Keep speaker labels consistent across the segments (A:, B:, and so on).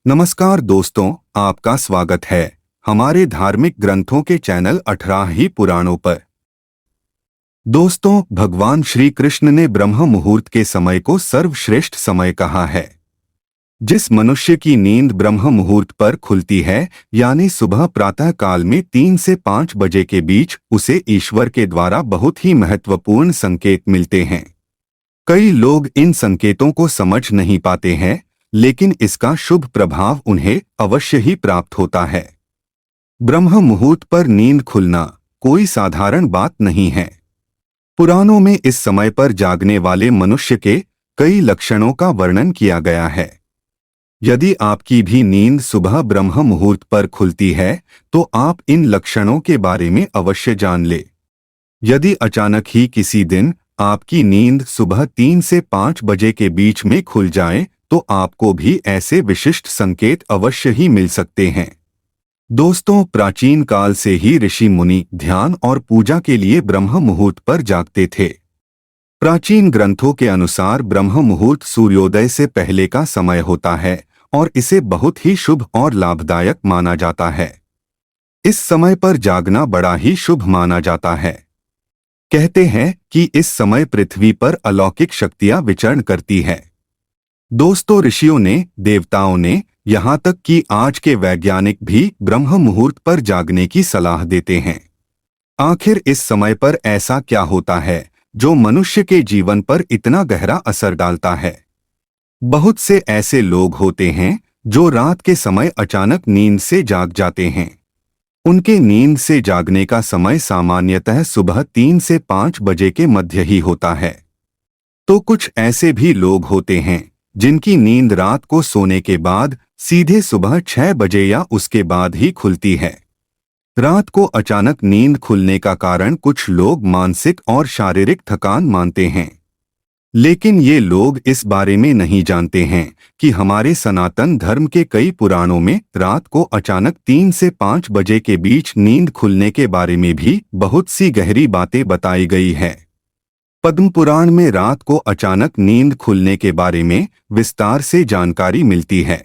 A: नमस्कार दोस्तों, आपका स्वागत है हमारे धार्मिक ग्रंथों के चैनल 18 ही पुराणों पर। दोस्तों, भगवान श्री कृष्ण ने ब्रह्म मुहूर्त के समय को सर्वश्रेष्ठ समय कहा है। जिस मनुष्य की नींद ब्रह्म मुहूर्त पर खुलती है, यानी सुबह प्रातः काल में 3 से 5 बजे के बीच, उसे ईश्वर के द्वारा बहुत ही महत्वपूर्ण संकेत मिलते हैं। कई लोग इन संकेतों को समझ नहीं पाते हैं, लेकिन इसका शुभ प्रभाव उन्हें अवश्य ही प्राप्त होता है। ब्रह्म मुहूर्त पर नींद खुलना कोई साधारण बात नहीं है। पुराणों में इस समय पर जागने वाले मनुष्य के कई लक्षणों का वर्णन किया गया है। यदि आपकी भी नींद सुबह ब्रह्म मुहूर्त पर खुलती है, तो आप इन लक्षणों के बारे में अवश्य जान ले। यदि अचानक ही किसी दिन आपकी नींद सुबह 3 से 5 बजे के बीच में खुल जाए, तो आपको भी ऐसे विशिष्ट संकेत अवश्य ही मिल सकते हैं। दोस्तों, प्राचीन काल से ही ऋषि मुनि ध्यान और पूजा के लिए ब्रह्म मुहूर्त पर जागते थे। प्राचीन ग्रंथों के अनुसार ब्रह्म मुहूर्त सूर्योदय से पहले का समय होता है और इसे बहुत ही शुभ और लाभदायक माना जाता है। इस समय पर जागना बड़ा ही शुभ माना जाता है। कहते हैं कि इस समय पृथ्वी पर अलौकिक शक्तियां विचरण करती है। दोस्तों, ऋषियों ने, देवताओं ने, यहाँ तक कि आज के वैज्ञानिक भी ब्रह्म मुहूर्त पर जागने की सलाह देते हैं। आखिर इस समय पर ऐसा क्या होता है जो मनुष्य के जीवन पर इतना गहरा असर डालता है? बहुत से ऐसे लोग होते हैं जो रात के समय अचानक नींद से जाग जाते हैं। उनके नींद से जागने का समय सामान्यतः सुबह 3 से 5 बजे के मध्य ही होता है। तो कुछ ऐसे भी लोग होते हैं जिनकी नींद रात को सोने के बाद सीधे सुबह 6 बजे या उसके बाद ही खुलती है। रात को अचानक नींद खुलने का कारण कुछ लोग मानसिक और शारीरिक थकान मानते हैं, लेकिन ये लोग इस बारे में नहीं जानते हैं कि हमारे सनातन धर्म के कई पुराणों में रात को अचानक 3 से 5 बजे के बीच नींद खुलने के बारे में भी बहुत सी गहरी बातें बताई गई है। पद्म पुराण में रात को अचानक नींद खुलने के बारे में विस्तार से जानकारी मिलती है।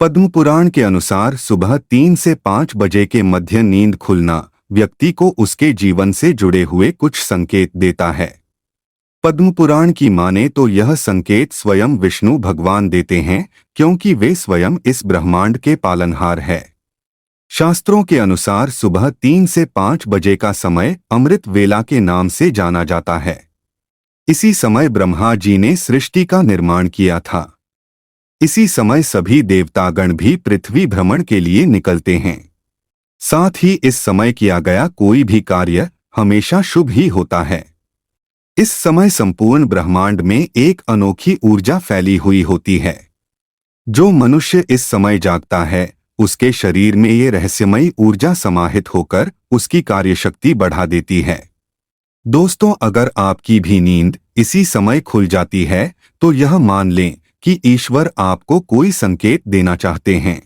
A: पद्म पुराण के अनुसार सुबह 3 से 5 बजे के मध्य नींद खुलना व्यक्ति को उसके जीवन से जुड़े हुए कुछ संकेत देता है। पद्म पुराण की माने तो यह संकेत स्वयं विष्णु भगवान देते हैं, क्योंकि वे स्वयं इस ब्रह्मांड के पालनहार है। शास्त्रों के अनुसार सुबह 3 से 5 बजे का समय अमृत वेला के नाम से जाना जाता है। इसी समय ब्रह्मा जी ने सृष्टि का निर्माण किया था। इसी समय सभी देवतागण भी पृथ्वी भ्रमण के लिए निकलते हैं। साथ ही इस समय किया गया कोई भी कार्य हमेशा शुभ ही होता है। इस समय संपूर्ण ब्रह्मांड में एक अनोखी ऊर्जा फैली हुई होती है। जो मनुष्य इस समय जागता है, उसके शरीर में ये रहस्यमयी ऊर्जा समाहित होकर उसकी कार्यशक्ति बढ़ा देती है। दोस्तों, अगर आपकी भी नींद इसी समय खुल जाती है, तो यह मान लें कि ईश्वर आपको कोई संकेत देना चाहते हैं।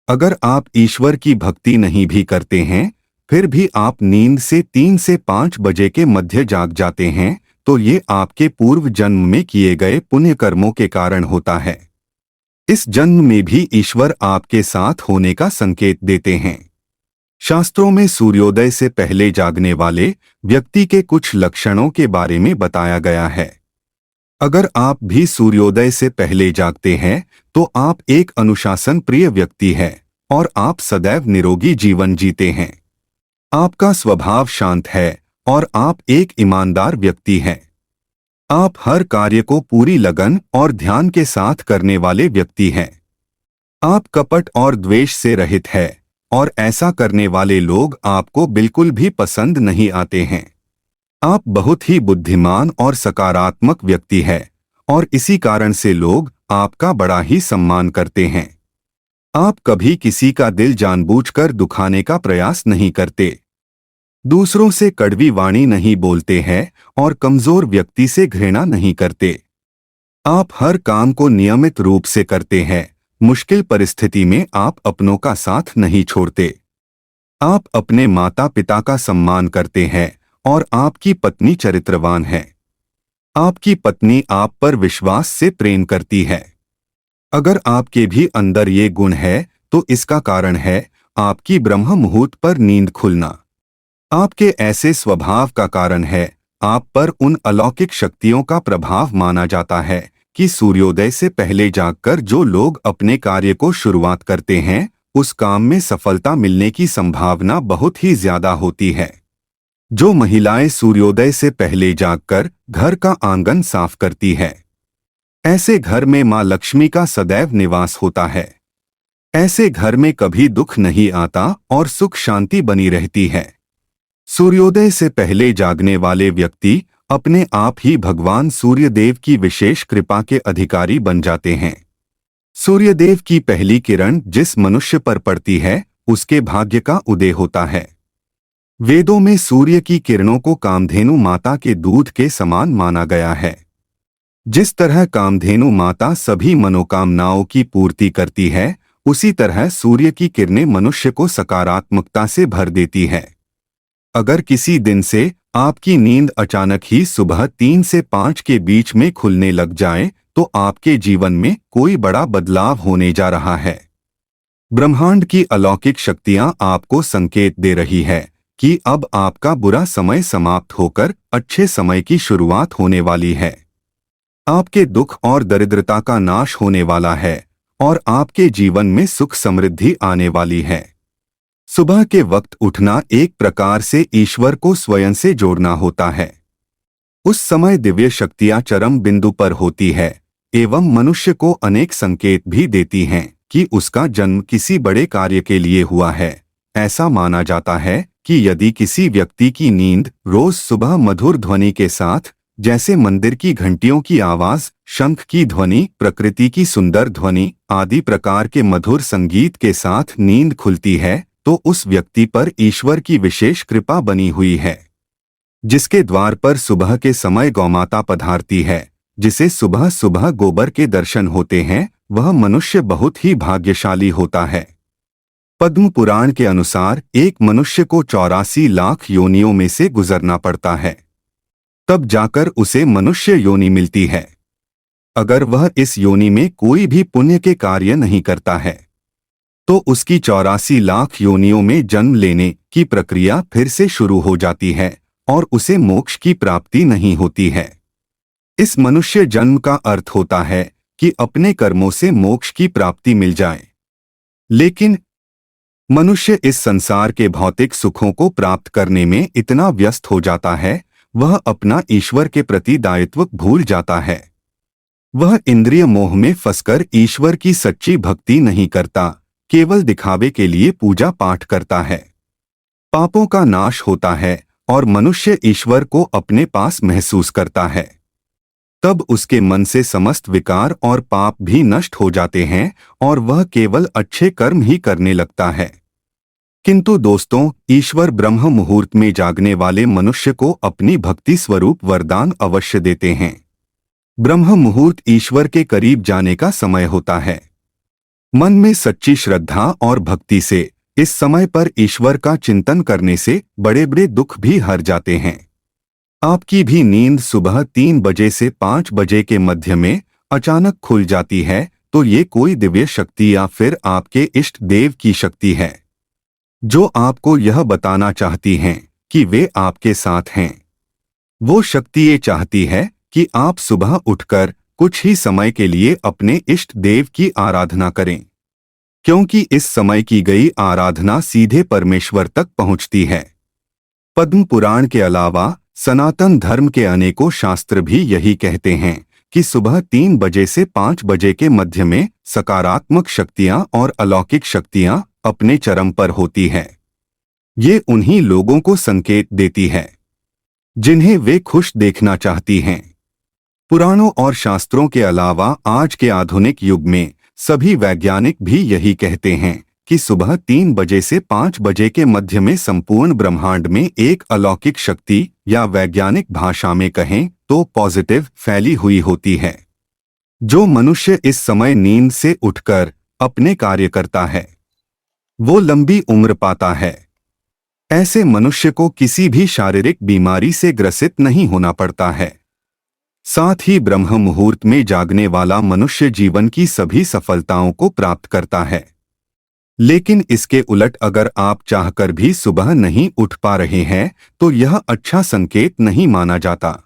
A: अगर आप ईश्वर की भक्ति नहीं भी करते हैं, फिर भी आप नींद से 3 से 5 बजे के मध्य जाग जाते हैं, तो ये आपके पूर्व जन्म में किए गए पुण्य कर्मों के कारण होता है। इस जन्म में भी ईश्वर आपके साथ होने का संकेत देते हैं। शास्त्रों में सूर्योदय से पहले जागने वाले व्यक्ति के कुछ लक्षणों के बारे में बताया गया है। अगर आप भी सूर्योदय से पहले जागते हैं, तो आप एक अनुशासन प्रिय व्यक्ति हैं और आप सदैव निरोगी जीवन जीते हैं। आपका स्वभाव शांत है और आप एक ईमानदार व्यक्ति हैं। आप हर कार्य को पूरी लगन और ध्यान के साथ करने वाले व्यक्ति हैं। आप कपट और द्वेष से रहित हैं और ऐसा करने वाले लोग आपको बिल्कुल भी पसंद नहीं आते हैं। आप बहुत ही बुद्धिमान और सकारात्मक व्यक्ति हैं और इसी कारण से लोग आपका बड़ा ही सम्मान करते हैं। आप कभी किसी का दिल जानबूझकर दुखाने का प्रयास नहीं करते। दूसरों से कड़वी वाणी नहीं बोलते हैं और कमजोर व्यक्ति से घृणा नहीं करते। आप हर काम को नियमित रूप से करते हैं। मुश्किल परिस्थिति में आप अपनों का साथ नहीं छोड़ते। आप अपने माता पिता का सम्मान करते हैं और आपकी पत्नी चरित्रवान है। आपकी पत्नी आप पर विश्वास से प्रेम करती है। अगर आपके भी अंदर ये गुण है तो इसका कारण है आपकी ब्रह्म मुहूर्त पर नींद खुलना। आपके ऐसे स्वभाव का कारण है आप पर उन अलौकिक शक्तियों का प्रभाव माना जाता है कि सूर्योदय से पहले जागकर जो लोग अपने कार्य को शुरुआत करते हैं उस काम में सफलता मिलने की संभावना बहुत ही ज्यादा होती है। जो महिलाएं सूर्योदय से पहले जागकर घर का आंगन साफ करती है, ऐसे घर में मां लक्ष्मी का सदैव निवास होता है। ऐसे घर में कभी दुख नहीं आता और सुख शांति बनी रहती है। सूर्योदय से पहले जागने वाले व्यक्ति अपने आप ही भगवान सूर्यदेव की विशेष कृपा के अधिकारी बन जाते हैं। सूर्यदेव की पहली किरण जिस मनुष्य पर पड़ती है उसके भाग्य का उदय होता है। वेदों में सूर्य की किरणों को कामधेनु माता के दूध के समान माना गया है। जिस तरह कामधेनु माता सभी मनोकामनाओं की पूर्ति करती है, उसी तरह सूर्य की किरणें मनुष्य को सकारात्मकता से भर देती है। अगर किसी दिन से आपकी नींद अचानक ही सुबह 3 से 5 के बीच में खुलने लग जाए तो आपके जीवन में कोई बड़ा बदलाव होने जा रहा है। ब्रह्मांड की अलौकिक शक्तियां आपको संकेत दे रही है कि अब आपका बुरा समय समाप्त होकर अच्छे समय की शुरुआत होने वाली है। आपके दुख और दरिद्रता का नाश होने वाला है और आपके जीवन में सुख समृद्धि आने वाली है। सुबह के वक्त उठना एक प्रकार से ईश्वर को स्वयं से जोड़ना होता है। उस समय दिव्य शक्तियां चरम बिंदु पर होती है एवं मनुष्य को अनेक संकेत भी देती हैं कि उसका जन्म किसी बड़े कार्य के लिए हुआ है। ऐसा माना जाता है कि यदि किसी व्यक्ति की नींद रोज सुबह मधुर ध्वनि के साथ, जैसे मंदिर की घंटियों की आवाज, शंख की ध्वनि, प्रकृति की सुंदर ध्वनि आदि प्रकार के मधुर संगीत के साथ नींद खुलती है, तो उस व्यक्ति पर ईश्वर की विशेष कृपा बनी हुई है। जिसके द्वार पर सुबह के समय गौमाता पधारती है, जिसे सुबह सुबह गोबर के दर्शन होते हैं, वह मनुष्य बहुत ही भाग्यशाली होता है। पद्म पुराण के अनुसार एक मनुष्य को 84 लाख योनियों में से गुजरना पड़ता है, तब जाकर उसे मनुष्य योनि मिलती है। अगर वह इस योनि में कोई भी पुण्य के कार्य नहीं करता है तो उसकी 84 लाख योनियों में जन्म लेने की प्रक्रिया फिर से शुरू हो जाती है और उसे मोक्ष की प्राप्ति नहीं होती है। इस मनुष्य जन्म का अर्थ होता है कि अपने कर्मों से मोक्ष की प्राप्ति मिल जाए। लेकिन मनुष्य इस संसार के भौतिक सुखों को प्राप्त करने में इतना व्यस्त हो जाता है, वह अपना ईश्वर के प्रति दायित्व भूल जाता है। वह इंद्रिय मोह में फंसकर ईश्वर की सच्ची भक्ति नहीं करता, केवल दिखावे के लिए पूजा पाठ करता है। पापों का नाश होता है और मनुष्य ईश्वर को अपने पास महसूस करता है। तब उसके मन से समस्त विकार और पाप भी नष्ट हो जाते हैं और वह केवल अच्छे कर्म ही करने लगता है। किंतु दोस्तों, ईश्वर ब्रह्म मुहूर्त में जागने वाले मनुष्य को अपनी भक्ति स्वरूप वरदान अवश्य देते हैं। ब्रह्म मुहूर्त ईश्वर के करीब जाने का समय होता है। मन में सच्ची श्रद्धा और भक्ति से इस समय पर ईश्वर का चिंतन करने से बड़े बड़े दुख भी हर जाते हैं। आपकी भी नींद सुबह 3 बजे से 5 बजे के मध्य में अचानक खुल जाती है तो ये कोई दिव्य शक्ति या फिर आपके इष्ट देव की शक्ति है, जो आपको यह बताना चाहती हैं कि वे आपके साथ हैं। वो शक्ति ये चाहती है कि आप सुबह उठकर कुछ ही समय के लिए अपने इष्ट देव की आराधना करें, क्योंकि इस समय की गई आराधना सीधे परमेश्वर तक पहुंचती है। पद्म पुराण के अलावा सनातन धर्म के अनेकों शास्त्र भी यही कहते हैं कि सुबह 3 बजे से 5 बजे के मध्य में सकारात्मक शक्तियां और अलौकिक शक्तियां अपने चरम पर होती है। ये उन्हीं लोगों को संकेत देती है जिन्हें वे खुश देखना चाहती हैं। पुराणों और शास्त्रों के अलावा आज के आधुनिक युग में सभी वैज्ञानिक भी यही कहते हैं कि सुबह 3 बजे से 5 बजे के मध्य में संपूर्ण ब्रह्मांड में एक अलौकिक शक्ति, या वैज्ञानिक भाषा में कहें तो पॉजिटिव, फैली हुई होती है। जो मनुष्य इस समय नींद से उठकर अपने कार्य करता है वो लंबी उम्र पाता है। ऐसे मनुष्य को किसी भी शारीरिक बीमारी से ग्रसित नहीं होना पड़ता है। साथ ही ब्रह्म मुहूर्त में जागने वाला मनुष्य जीवन की सभी सफलताओं को प्राप्त करता है। लेकिन इसके उलट अगर आप चाहकर भी सुबह नहीं उठ पा रहे हैं तो यह अच्छा संकेत नहीं माना जाता।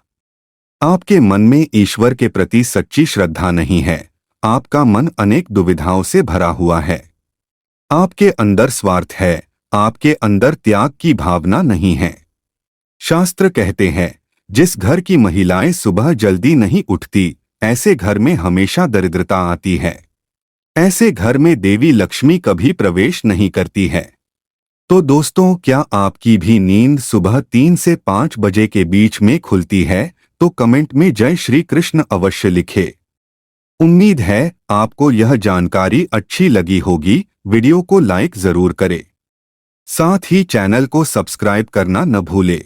A: आपके मन में ईश्वर के प्रति सच्ची श्रद्धा नहीं है। आपका मन अनेक दुविधाओं से भरा हुआ है। आपके अंदर स्वार्थ है। आपके अंदर त्याग की भावना नहीं है। शास्त्र कहते हैं, जिस घर की महिलाएं सुबह जल्दी नहीं उठती, ऐसे घर में हमेशा दरिद्रता आती है। ऐसे घर में देवी लक्ष्मी कभी प्रवेश नहीं करती है। तो दोस्तों, क्या आपकी भी नींद सुबह 3 से 5 बजे के बीच में खुलती है? तो कमेंट में जय श्री कृष्ण अवश्य लिखें। उम्मीद है आपको यह जानकारी अच्छी लगी होगी। वीडियो को लाइक जरूर करें। साथ ही चैनल को सब्सक्राइब करना न भूलें।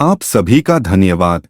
A: आप सभी का धन्यवाद।